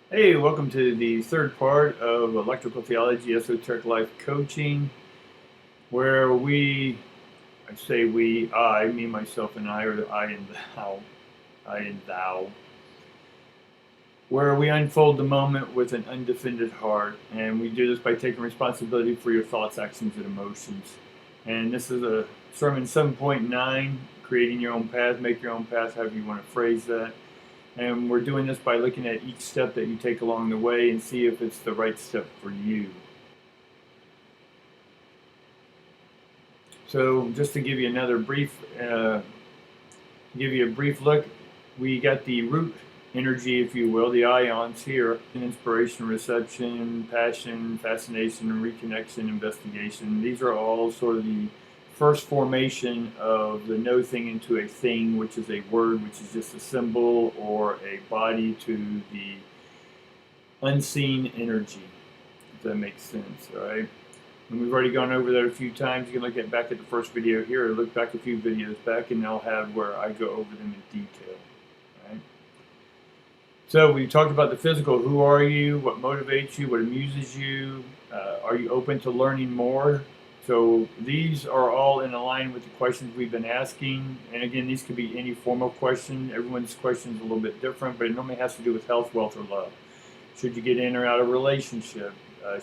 Hey, welcome to the third part of Electrical Theology, Esoteric Life Coaching, where I say we, I, me, myself, and I, or I and thou, where we unfold the moment with an undefended heart. And we do this by taking responsibility for your thoughts, actions, and emotions. And this is a sermon 7.9, creating your own path, make your own path, however you want to phrase that. And we're doing this by looking at each step that you take along the way and see if it's the right step for you. So just to give you another brief look, we got the root energy, if you will, the ions here: inspiration, reception, passion, fascination, reconnection, investigation. These are all sort of the first formation of the no thing into a thing, which is a word, which is just a symbol or a body to the unseen energy, if that makes sense, all right? And we've already gone over that a few times. You can look back at the first video here, or look back a few videos back, and I'll have where I go over them in detail. Right? So we talked about the physical. Who are you? What motivates you? What amuses you? Are you open to learning more? So these are all in line with the questions we've been asking. And again, these could be any formal question. Everyone's question is a little bit different, but it normally has to do with health, wealth, or love. Should you get in or out of a relationship?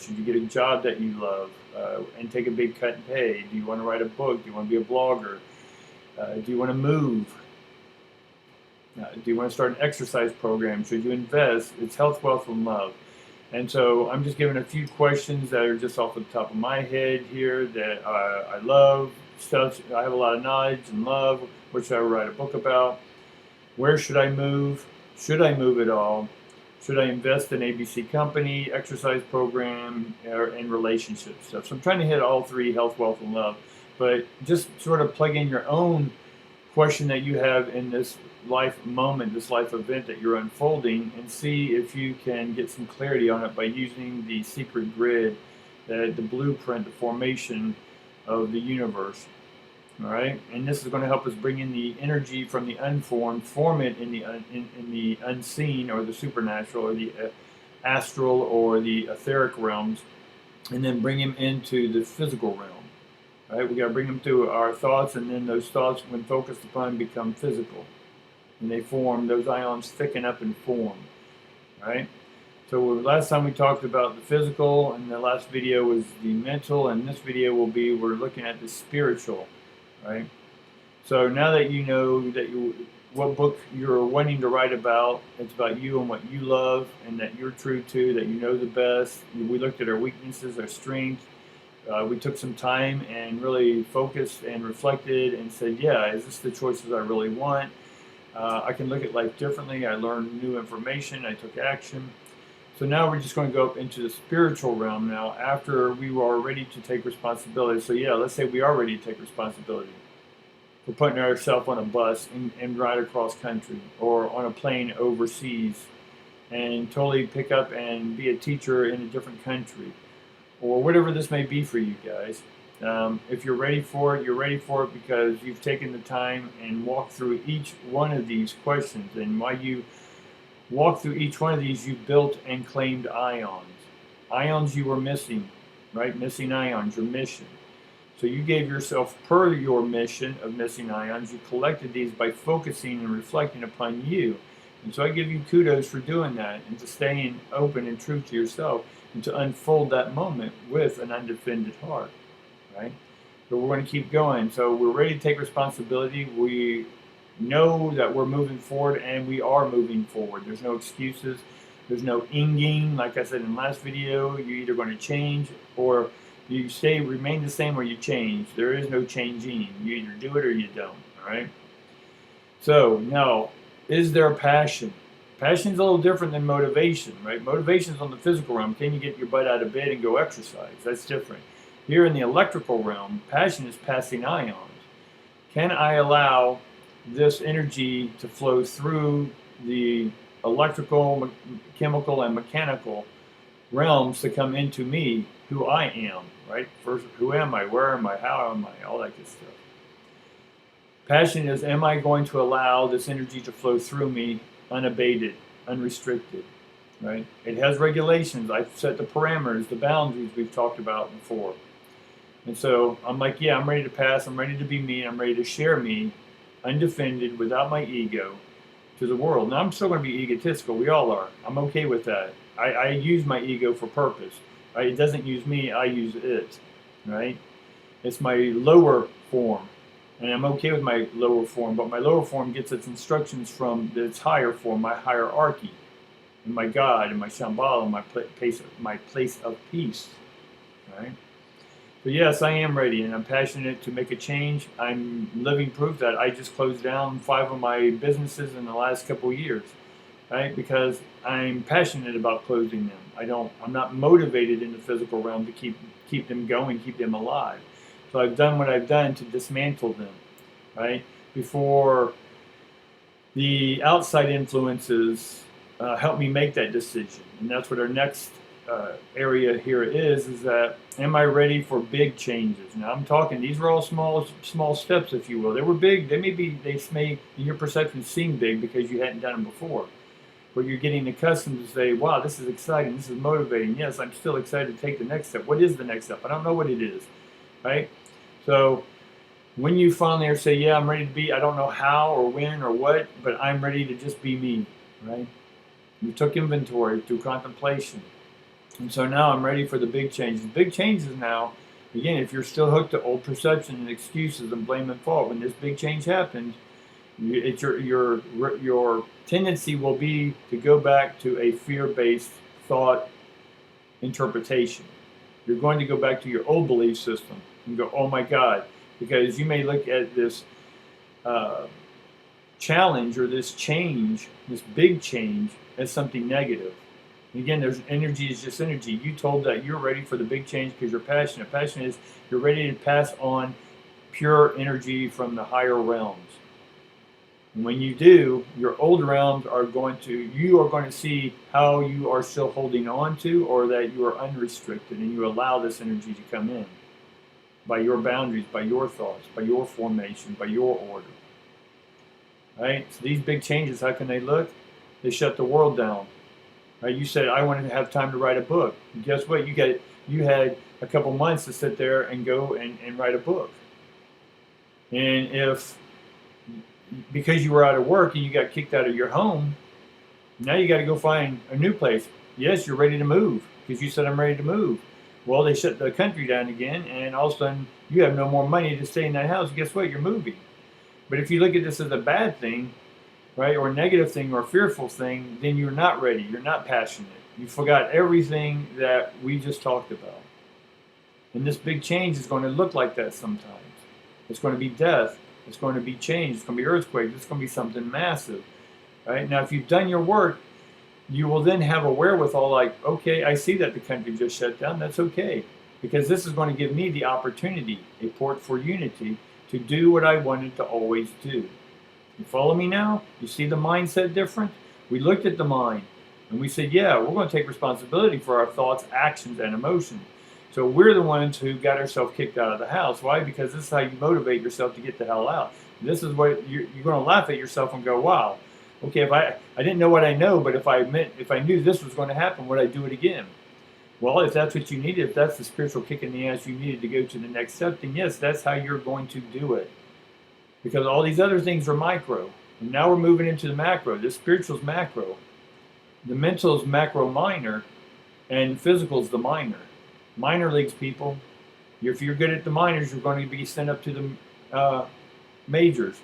Should you get a job that you love and take a big cut in pay? Do you want to write a book? Do you want to be a blogger? Do you want to move? Do you want to start an exercise program? Should you invest? It's health, wealth, and love. And so I'm just giving a few questions that are just off the top of my head here that I love. Stuff I have a lot of knowledge and love. What should I write a book about? Where should I move? Should I move at all? Should I invest in ABC company, exercise program, and relationship stuff? So I'm trying to hit all three: health, wealth, and love. But just sort of plug in your own question that you have in this life moment, this life event that you're unfolding, and see if you can get some clarity on it by using the secret grid, the blueprint, the formation of the universe. All right, and this is going to help us bring in the energy from the unformed, form it in the unseen or the supernatural or the astral or the etheric realms, and then bring him into the physical realm. All right, we got to bring them through our thoughts, and then those thoughts, when focused upon, become physical, and they form. Those ions thicken up and form. All right. So last time we talked about the physical, and the last video was the mental, and this video will be we're looking at the spiritual. Right. So now that you know that what book you're wanting to write about, it's about you and what you love, and that you're true to, that you know the best. We looked at our weaknesses, our strengths. We took some time and really focused and reflected and said, yeah, is this the choices I really want? I can look at life differently. I learned new information. I took action. So now we're just going to go up into the spiritual realm now after we were ready to take responsibility. So yeah, let's say we are ready to take responsibility. We're putting ourselves on a bus and ride across country, or on a plane overseas and totally pick up and be a teacher in a different country, or whatever this may be for you guys. If you're ready for it, you're ready for it because you've taken the time and walked through each one of these questions. And while you walk through each one of these, you built and claimed ions. Ions you were missing, right? Missing ions, your mission. So you gave yourself, per your mission of missing ions, you collected these by focusing and reflecting upon you. And so I give you kudos for doing that and to staying open and true to yourself and to unfold that moment with an undefended heart, right? But we're going to keep going. So we're ready to take responsibility. We know that we're moving forward, and we are moving forward. There's no excuses. There's no inging. Like I said in the last video, you're either going to change or you remain the same, or you change. There is no changing. You either do it or you don't, all right? So now, is there a passion? Passion is a little different than motivation, right? Motivation is on the physical realm. Can you get your butt out of bed and go exercise? That's different. Here in the electrical realm, passion is passing ions. Can I allow this energy to flow through the electrical, chemical, and mechanical realms to come into me, who I am, right? First, who am I? Where am I? How am I? All that good stuff. Passion is, am I going to allow this energy to flow through me unabated, unrestricted? right? It has regulations. I've set the parameters, the boundaries we've talked about before. And so I'm like, yeah, I'm ready to pass. I'm ready to be me. I'm ready to share me, undefended, without my ego, to the world. Now, I'm still going to be egotistical. We all are. I'm okay with that. I use my ego for purpose. Right? It doesn't use me. I use it. Right? It's my lower form. And I'm okay with my lower form. But my lower form gets its instructions from its higher form, my hierarchy, and my God, and my Shambhala, my place of peace. Right? So yes, I am ready, and I'm passionate to make a change. I'm living proof that I just closed down 5 of my businesses in the last couple of years, right? Because I'm passionate about closing them. I'm not motivated in the physical realm to keep them going, keep them alive. So I've done what I've done to dismantle them, right? Before the outside influences help me make that decision, and that's what our next area here is that, am I ready for big changes? Now I'm talking, these are all small steps, if you will. They were big. They may in your perception seem big because you hadn't done them before, but you're getting accustomed to say, wow, this is exciting, this is motivating. Yes, I'm still excited to take the next step. What is the next step? I don't know what it is, right? So when you finally say, yeah, I'm ready to be, I don't know how or when or what, but I'm ready to just be me, right? You took inventory through contemplation. And so now I'm ready for the big changes. Big changes now, again, if you're still hooked to old perception and excuses and blame and fault, when this big change happens, it's your tendency will be to go back to a fear-based thought interpretation. You're going to go back to your old belief system and go, oh my God, because you may look at this challenge or this change, this big change, as something negative. Again, there's energy is just energy. You told that you're ready for the big change because you're passionate. Passion is you're ready to pass on pure energy from the higher realms. And when you do, your old realms you are going to see how you are still holding on to, or that you are unrestricted and you allow this energy to come in by your boundaries, by your thoughts, by your formation, by your order. Right? So these big changes, how can they look? They shut the world down. You said, I wanted to have time to write a book. And guess what? You had a couple months to sit there and go and write a book. And because you were out of work and you got kicked out of your home, now you got to go find a new place. Yes, you're ready to move because you said, I'm ready to move. Well, they shut the country down again, and all of a sudden you have no more money to stay in that house. Guess what? You're moving. But if you look at this as a bad thing, right, or a negative thing or a fearful thing, then you're not ready. You're not passionate. You forgot everything that we just talked about. And this big change is going to look like that sometimes. It's going to be death. It's going to be change. It's going to be earthquakes. It's going to be something massive. Right? Now, if you've done your work, you will then have a wherewithal like, okay, I see that the country just shut down. That's okay. Because this is going to give me the opportunity, a port for unity, to do what I wanted to always do. You follow me now? You see the mindset difference? We looked at the mind and we said, yeah, we're going to take responsibility for our thoughts, actions, and emotions. So we're the ones who got ourselves kicked out of the house. Why? Because this is how you motivate yourself to get the hell out. This is what you're going to laugh at yourself and go, wow, okay, if I didn't know what I know, but if I knew this was going to happen, would I do it again? Well, if that's what you needed, if that's the spiritual kick in the ass you needed to go to the next step, then yes, that's how you're going to do it. Because all these other things are micro. And now we're moving into the macro. The spiritual is macro. The mental is macro minor. And the physical is the minor. Minor leagues, people. If you're good at the minors, you're going to be sent up to the majors.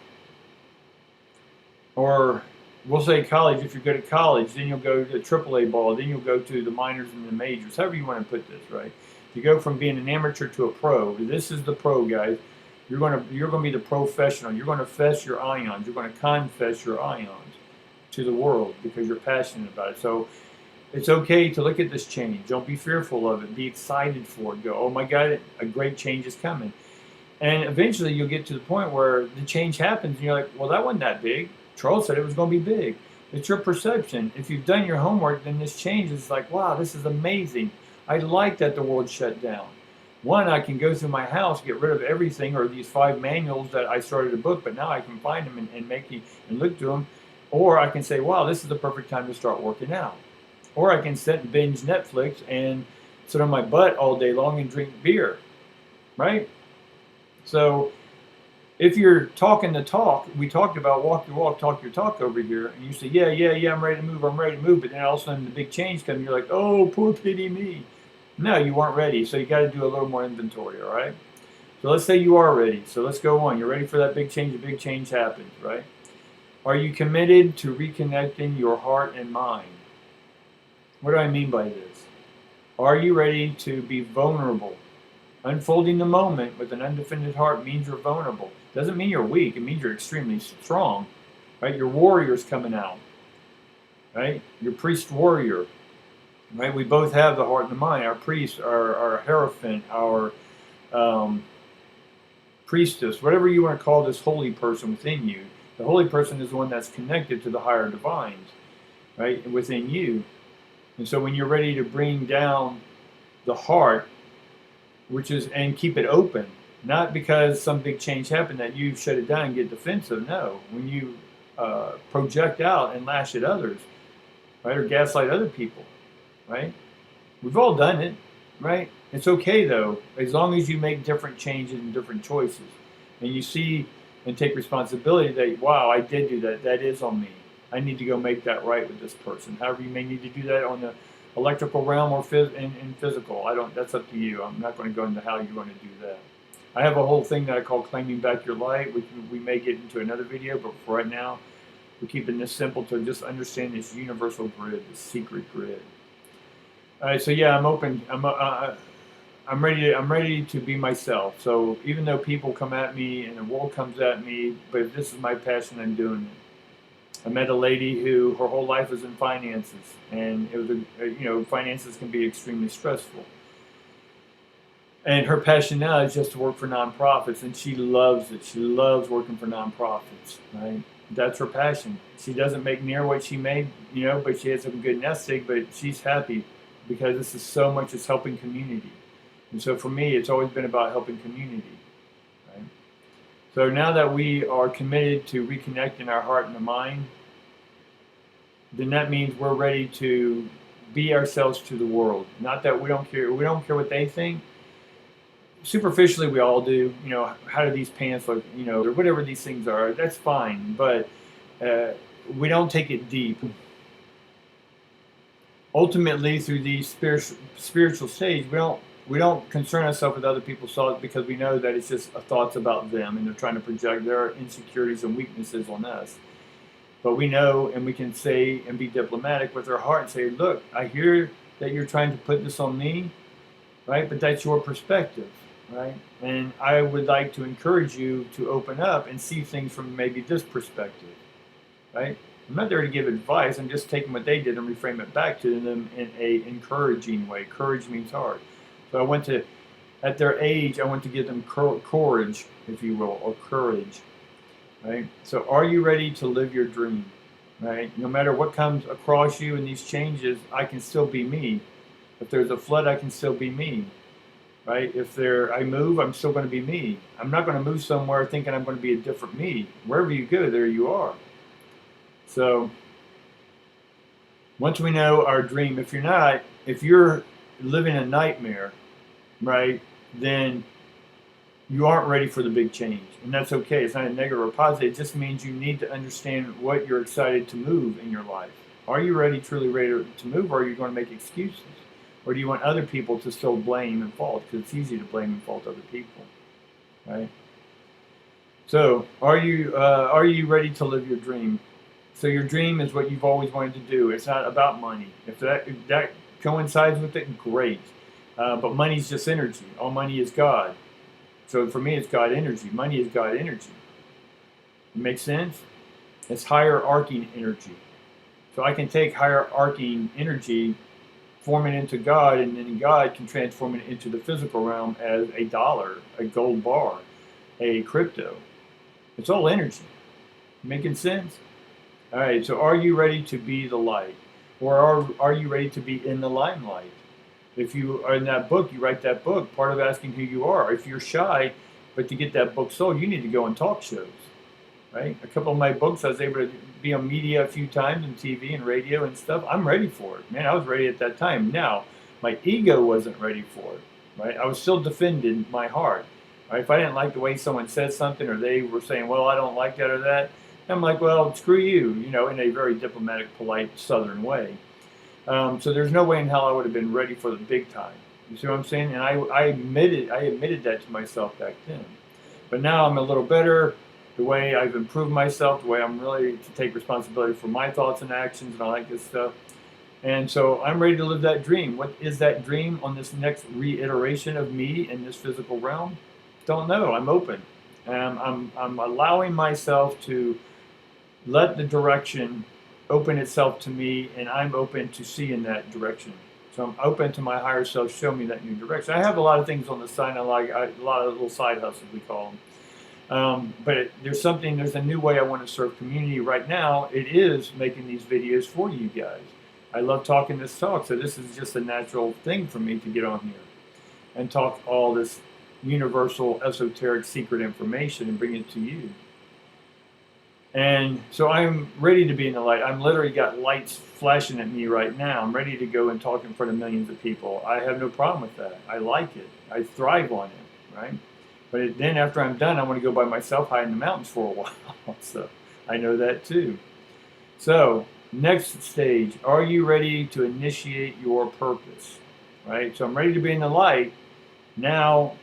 Or we'll say college. If you're good at college, then you'll go to AAA ball. Then you'll go to the minors and the majors. However you want to put this, right? You go from being an amateur to a pro. This is the pro, guys. You're going to be the professional. You're going to fess your ions. You're going to confess your ions to the world because you're passionate about it. So it's okay to look at this change. Don't be fearful of it. Be excited for it. Go, oh my God, a great change is coming. And eventually you'll get to the point where the change happens and you're like, well, that wasn't that big. Charles said it was going to be big. It's your perception. If you've done your homework, then this change is like, wow, this is amazing. I like that the world shut down. One, I can go through my house, get rid of everything, or these 5 manuals that I started a book, but now I can find them and look through them. Or I can say, wow, this is the perfect time to start working out. or I can sit and binge Netflix and sit on my butt all day long and drink beer, right? So if you're talking the talk, we talked about walk your walk, talk your talk over here, and you say, yeah, I'm ready to move, but then all of a sudden the big change comes, you're like, oh, poor pity me. No, you weren't ready, so you got to do a little more inventory, all right? So let's say you are ready, so let's go on. You're ready for that big change, the big change happens, right? Are you committed to reconnecting your heart and mind? What do I mean by this? Are you ready to be vulnerable? Unfolding the moment with an undefended heart means you're vulnerable. Doesn't mean you're weak. It means you're extremely strong, right? Your warrior's coming out, right? Your priest warrior, right? We both have the heart and the mind. Our priest, our hierophant, our priestess, whatever you want to call this holy person within you. The holy person is the one that's connected to the higher divines, right, within you. And so when you're ready to bring down the heart, which is, and keep it open, not because some big change happened that you shut it down and get defensive. No, when you project out and lash at others, right, or gaslight other people, right? We've all done it, right? It's okay though, as long as you make different changes and different choices, and you see and take responsibility that, wow, I did do that. That is on me. I need to go make that right with this person. However, you may need to do that on the electrical realm or in physical. That's up to you. I'm not going to go into how you're going to do that. I have a whole thing that I call claiming back your light, which we may get into another video, but for right now, we're keeping this simple to just understand this universal grid, this secret grid. All right, so yeah, I'm open. I'm ready to be myself. So even though people come at me and the world comes at me, but if this is my passion, I'm doing it. I met a lady who her whole life was in finances, and it was finances can be extremely stressful. And her passion now is just to work for nonprofits, and she loves it. She loves working for nonprofits, right? That's her passion. She doesn't make near what she made, but she has some good nest egg, but she's happy because this is so much as helping community. And so for me, it's always been about helping community, right? So now that we are committed to reconnecting our heart and the mind, then that means we're ready to be ourselves to the world. Not that we don't care what they think. Superficially, we all do. How do these pants look? Or whatever these things are. That's fine, but we don't take it deep. Ultimately, through these spiritual stage, we don't concern ourselves with other people's thoughts because we know that it's just thoughts about them, and they're trying to project their insecurities and weaknesses on us. But we know, and we can say and be diplomatic with our heart and say, look, I hear that you're trying to put this on me, right? But that's your perspective, right? And I would like to encourage you to open up and see things from maybe this perspective, right? I'm not there to give advice. I'm just taking what they did and reframe it back to them in a encouraging way. Courage means heart. So at their age, I want to give them courage, if you will, or courage. Right? So are you ready to live your dream? Right? No matter what comes across you in these changes, I can still be me. If there's a flood, I can still be me. Right? If I move, I'm still going to be me. I'm not going to move somewhere thinking I'm going to be a different me. Wherever you go, there you are. So once we know our dream, if you're living a nightmare, right, then you aren't ready for the big change. And that's okay. It's not a negative or positive. It just means you need to understand what you're excited to move in your life. Are you truly ready to move, or are you going to make excuses? Or do you want other people to still blame and fault? Because it's easy to blame and fault other people, right? So are you ready to live your dream? So your dream is what you've always wanted to do. It's not about money. If that coincides with it, great. But money's just energy. All money is God. So for me, it's God energy. Money is God energy. It makes sense? It's hierarching energy. So I can take hierarching energy, form it into God, and then God can transform it into the physical realm as a dollar, a gold bar, a crypto. It's all energy. Making sense? All right, so are you ready to be the light? Or are you ready to be in the limelight? If you are in that book, you write that book, part of asking who you are. If you're shy, but to get that book sold, you need to go on talk shows. right? A couple of my books, I was able to be on media a few times and TV and radio and stuff. I'm ready for it. Man, I was ready at that time. Now, my ego wasn't ready for it, right? I was still defending my heart. Right? If I didn't like the way someone said something, or they were saying, well, I don't like that or that, I'm like, well, screw you, in a very diplomatic, polite Southern way. So there's no way in hell I would have been ready for the big time. You see what I'm saying? And I admitted that to myself back then. But now I'm a little better. The way I've improved myself, the way I'm really to take responsibility for my thoughts and actions and all that good stuff. And so I'm ready to live that dream. What is that dream on this next reiteration of me in this physical realm? Don't know. I'm open. I'm allowing myself to let the direction open itself to me, and I'm open to see in that direction. So I'm open to my higher self, show me that new direction. I have a lot of things on the side. I like a lot of little side hustles, we call them. But there's a new way I want to serve community right now. It is making these videos for you guys. I love talking this talk, so this is just a natural thing for me to get on here and talk all this universal, esoteric, secret information and bring it to you. And so I'm ready to be in the light. I'm literally got lights flashing at me right now. I'm ready to go and talk in front of millions of people. I have no problem with that. I like it. I thrive on it, right? But then after I'm done, I want to go by myself high in the mountains for a while. So I know that too. So next stage, are you ready to initiate your purpose, right? So I'm ready to be in the light. Now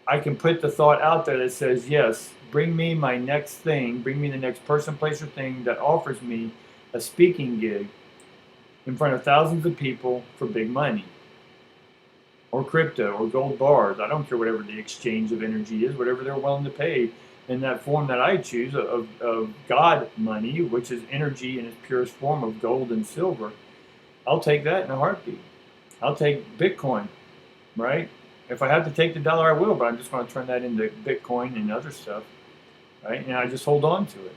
I can put the thought out there that says, yes, bring me my next thing, bring me the next person, place, or thing that offers me a speaking gig in front of thousands of people for big money, or crypto, or gold bars. I don't care whatever the exchange of energy is, whatever they're willing to pay in that form that I choose of God money, which is energy in its purest form of gold and silver. I'll take that in a heartbeat. I'll take Bitcoin, right? If I have to take the dollar, I will, but I'm just going to turn that into Bitcoin and other stuff, right? And I just hold on to it,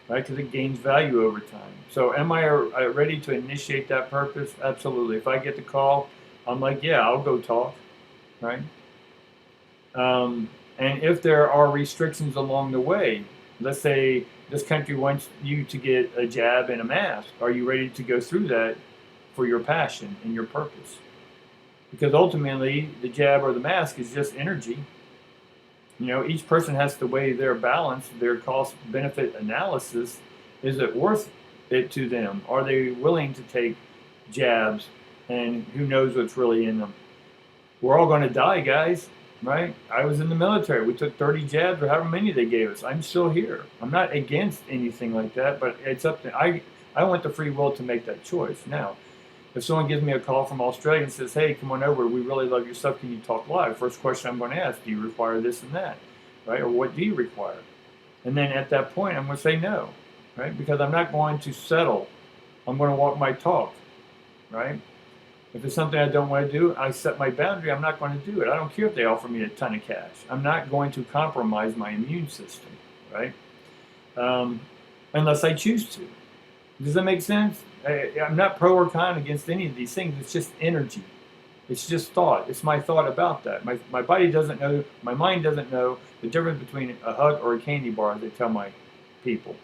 right? Because it gains value over time. So am I ready to initiate that purpose? Absolutely. If I get the call, I'm like, yeah, I'll go talk, right? And if there are restrictions along the way, let's say this country wants you to get a jab and a mask. Are you ready to go through that for your passion and your purpose? Because ultimately, the jab or the mask is just energy. Each person has to weigh their balance, their cost-benefit analysis. Is it worth it to them? Are they willing to take jabs? And who knows what's really in them? We're all going to die, guys, right? I was in the military. We took 30 jabs or however many they gave us. I'm still here. I'm not against anything like that, but it's up to I want the free will to make that choice. Now, if someone gives me a call from Australia and says, hey, come on over, we really love your stuff, can you talk live? First question I'm going to ask, do you require this and that, right? Or what do you require? And then at that point, I'm going to say no, right? Because I'm not going to settle. I'm going to walk my talk, right? If it's something I don't want to do, I set my boundary, I'm not going to do it. I don't care if they offer me a ton of cash. I'm not going to compromise my immune system, right? Unless I choose to. Does that make sense? I'm not pro or con against any of these things. It's just energy. It's just thought. It's my thought about that. My body doesn't know, my mind doesn't know the difference between a hug or a candy bar, as I tell my people,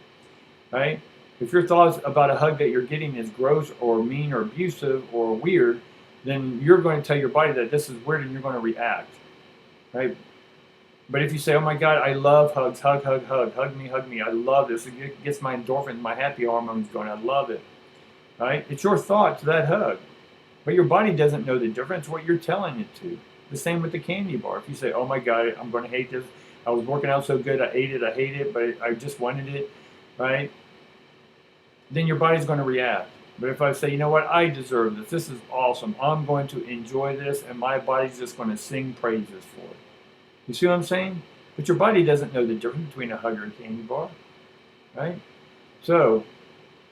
right? If your thoughts about a hug that you're getting is gross or mean or abusive or weird, then you're going to tell your body that this is weird and you're going to react, right? But if you say, oh my God, I love hugs, hug me, I love this. It gets my endorphins, my happy hormones going, I love it, right? It's your thought to that hug. But your body doesn't know the difference, what you're telling it to. The same with the candy bar. If you say, oh my God, I'm going to hate this. I was working out so good, I ate it, I hate it, but I just wanted it, right? Then your body's going to react. But if I say, you know what, I deserve this. This is awesome. I'm going to enjoy this, and my body's just going to sing praises for it. You see what I'm saying? But your body doesn't know the difference between a hug or a candy bar, right? So,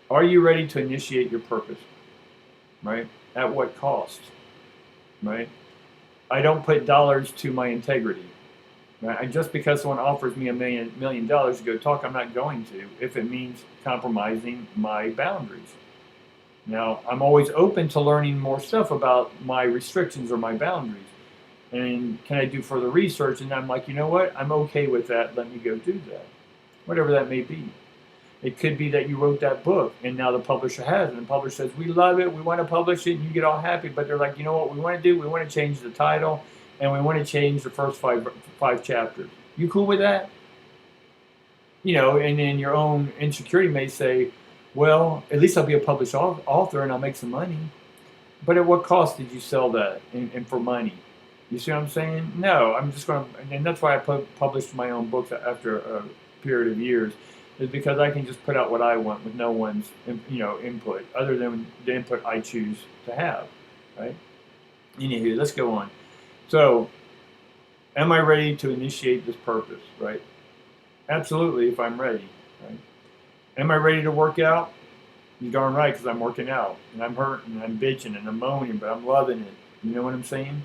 are you ready to initiate your purpose, right? At what cost, right? I don't put dollars to my integrity, right? Just because someone offers me $1 million to go talk, I'm not going to, if it means compromising my boundaries. Now, I'm always open to learning more stuff about my restrictions or my boundaries. And can I do further research? And I'm like, you know what? I'm okay with that. Let me go do that. whatever that may be. It could be that you wrote that book and now the publisher has it. And the publisher says, we love it, we want to publish it, and you get all happy. But they're like, you know what we want to do? We want to change the title and we want to change the first five chapters. You cool with that? You know, and then your own insecurity may say, well, at least I'll be a published author and I'll make some money. But at what cost did you sell that and for money? You see what I'm saying? No, I'm just going to, and that's why I published my own books after a period of years, is because I can just put out what I want with no one's, input, other than the input I choose to have, right? Anywho, let's go on. So, am I ready to initiate this purpose, right? Absolutely, if I'm ready, right? Am I ready to work out? You're darn right, because I'm working out, and I'm hurting, and I'm bitching, and I'm moaning, but I'm loving it. You know what I'm saying?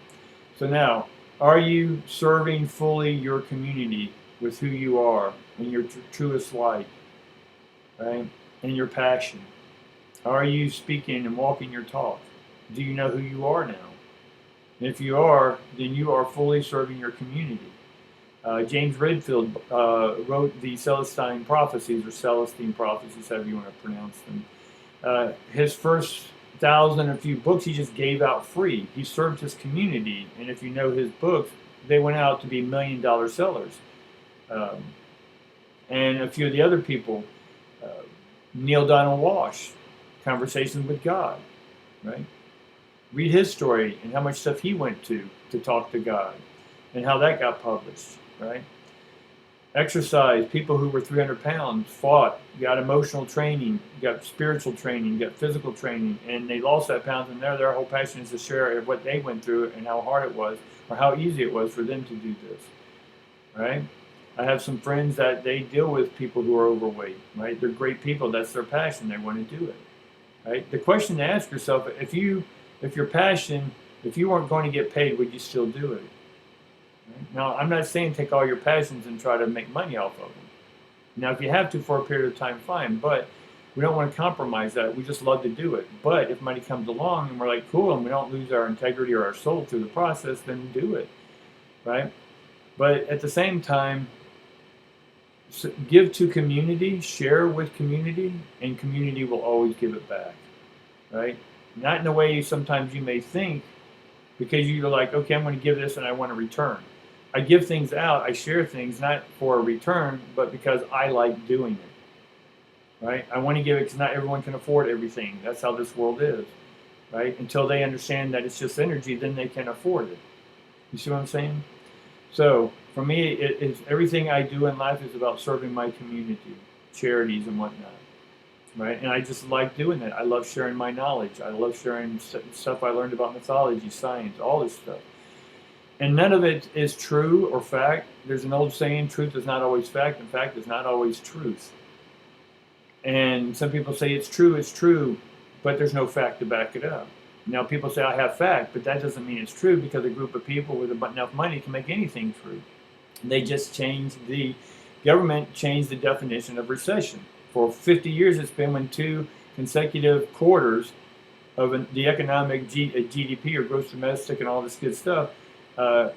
So now, are you serving fully your community with who you are in your truest light, right? And your passion? Are you speaking and walking your talk? Do you know who you are now? And if you are, then you are fully serving your community. James Redfield wrote the Celestine Prophecies, or Celestine Prophecies, however you want to pronounce them. His first 1,000 and a few books he just gave out free. He served his community, and if you know his books, they went out to be $1 million sellers. And a few of the other people, Neil Donald Walsh, Conversations with God, right? Read his story and how much stuff he went to talk to God, and how that got published, right? Exercise, people who were 300 pounds fought, got emotional training, got spiritual training, got physical training, and they lost that pounds, and their whole passion is to share what they went through and how hard it was, or how easy it was for them to do this, right? I have some friends that they deal with people who are overweight, right? They're great people, that's their passion, they want to do it, right? The question to ask yourself, if your passion, if you weren't going to get paid, would you still do it? Now, I'm not saying take all your passions and try to make money off of them. Now, if you have to for a period of time, fine, but we don't want to compromise that. We just love to do it. But if money comes along and we're like, cool, and we don't lose our integrity or our soul through the process, then do it, right? But at the same time, give to community, share with community, and community will always give it back, right? Not in a way sometimes you may think, because you're like, okay, I'm going to give this and I want to return. I give things out, I share things not for a return, but because I like doing it, right? I want to give it because not everyone can afford everything. That's how this world is, right? Until they understand that it's just energy, then they can afford it. You see what I'm saying? So for me, it's everything I do in life is about serving my community, charities and whatnot, right? And I just like doing it. I love sharing my knowledge. I love sharing stuff I learned about mythology, science, all this stuff. And none of it is true or fact. There's an old saying, truth is not always fact, and fact is not always truth. And some people say it's true, but there's no fact to back it up. Now, people say I have fact, but that doesn't mean it's true, because a group of people with enough money can make anything true. They just government changed the definition of recession. For 50 years, it's been when 2 consecutive quarters of the economic GDP, or gross domestic, and all this good stuff,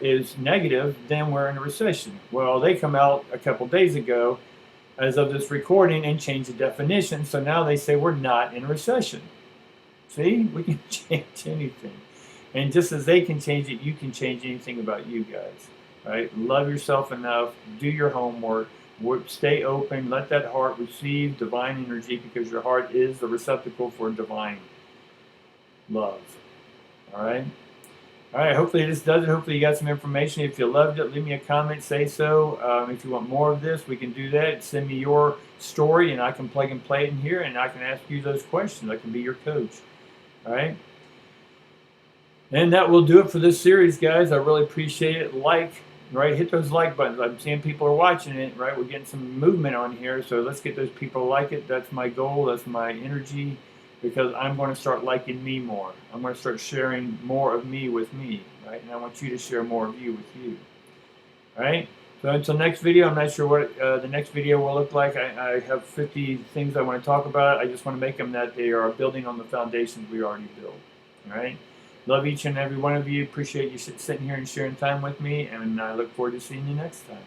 is negative, then we're in a recession. Well, they come out a couple days ago, as of this recording, and change the definition. So now they say we're not in a recession. See, we can change anything. And just as they can change it, you can change anything about you guys. Right? Love yourself enough. Do your homework. Stay open. Let that heart receive divine energy, because your heart is the receptacle for divine love. All right? All right, hopefully this does it. Hopefully you got some information. If you loved it, leave me a comment, say so. If you want more of this, we can do that. Send me your story, and I can plug and play it in here, and I can ask you those questions. I can be your coach. All right? And that will do it for this series, guys. I really appreciate it. Right? Hit those like buttons. I'm seeing people are watching it, right? We're getting some movement on here, so let's get those people to like it. That's my goal. That's my energy. Because I'm going to start liking me more. I'm going to start sharing more of me with me, right? And I want you to share more of you with you, all right? So until next video, I'm not sure what the next video will look like. I have 50 things I want to talk about. I just want to make them that they are building on the foundations we already built, all right? Love each and every one of you. Appreciate you sitting here and sharing time with me, and I look forward to seeing you next time.